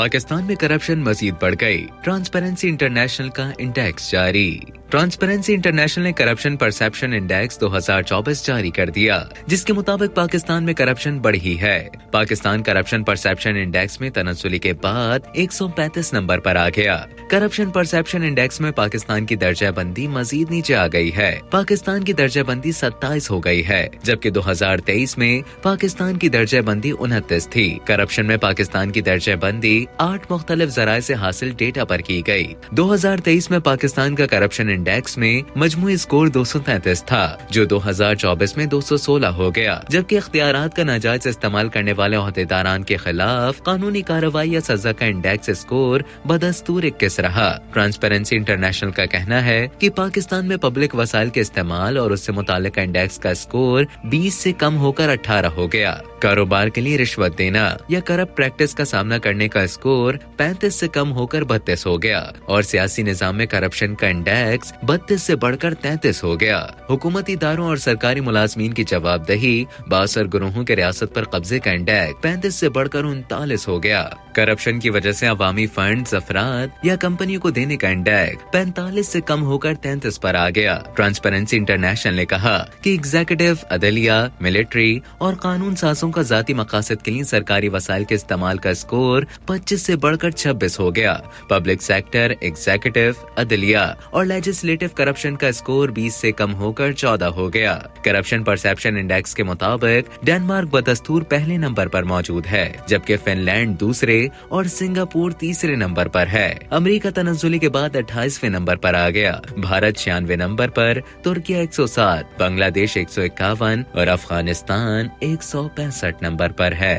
पाकिस्तान में करप्शन मजीद बढ़ गई, ट्रांसपेरेंसी इंटरनेशनल का इंडेक्स जारी। ट्रांसपेरेंसी इंटरनेशनल ने करप्शन परसेप्शन इंडेक्स 2024 जारी कर दिया, जिसके मुताबिक पाकिस्तान में करप्शन बढ़ी है। पाकिस्तान करप्शन परसेप्शन इंडेक्स में तनज़्ज़ुली के बाद 135 नंबर पर आ गया। करप्शन परसेप्शन इंडेक्स में पाकिस्तान की दर्जाबंदी मजीद नीचे आ गई है। पाकिस्तान की दर्जाबंदी 27 हो गई है, जबकि 2023 में पाकिस्तान की दर्जाबंदी 29 थी। करप्शन में पाकिस्तान की दर्जाबंदी 8 मुख्तलिफ जराए से हासिल डेटा पर की गई। 2023 में पाकिस्तान का करप्शन इंडेक्स में मजमूई स्कोर 233 था, जो 2024 में 216 हो गया, जबकि इख्तियारात का नाजायज इस्तेमाल करने वाले ओहदेदारान के खिलाफ कानूनी कार्रवाई या सजा का इंडेक्स स्कोर बदस्तूर 21 रहा। ट्रांसपेरेंसी इंटरनेशनल का कहना है कि पाकिस्तान में पब्लिक वसाइल के इस्तेमाल और उससे मुताल्लिक इंडेक्स का स्कोर 20 से कम होकर 18 हो गया। कारोबार के लिए रिश्वत देना या करप्ट प्रैक्टिस का सामना करने का स्कोर 35 से कम होकर 32 हो गया और सियासी निजाम में करप्शन का इंडेक्स 32 से बढ़कर 33 हो गया। हुकूमती इदारों और सरकारी मुलाजमीन की जवाबदेही बासर गिरोहों के रियासत पर कब्जे का इंडेक्स 35 से बढ़कर 39 हो गया। करप्शन की वजह से अवामी फंड्स अफराद या कंपनियों को देने का इंडेक्स 45 से कम होकर 33 पर आ गया। ट्रांसपेरेंसी इंटरनेशनल ने कहा कि एग्जीक्यूटिव, अदलिया, मिलिट्री और कानून साजों का जाती मकासद के लिए सरकारी वसाइल के इस्तेमाल का स्कोर 25 से बढ़कर 26 हो गया। पब्लिक सेक्टर, एग्जीक्यूटिव, अदलिया और लेजिस्लेटिव करप्शन का स्कोर 20 से कम होकर 14 हो गया। करप्शन परसेप्शन इंडेक्स के मुताबिक डेनमार्क बदस्तूर पहले नंबर पर मौजूद है, जबकि फिनलैंड दूसरे और सिंगापुर तीसरे नंबर पर है। अमेरिका तनज़्ज़ुली के बाद 28वें नंबर पर आ गया। भारत 96 नंबर पर, तुर्किया 107, बांग्लादेश 151 और अफगानिस्तान 165 नंबर पर है।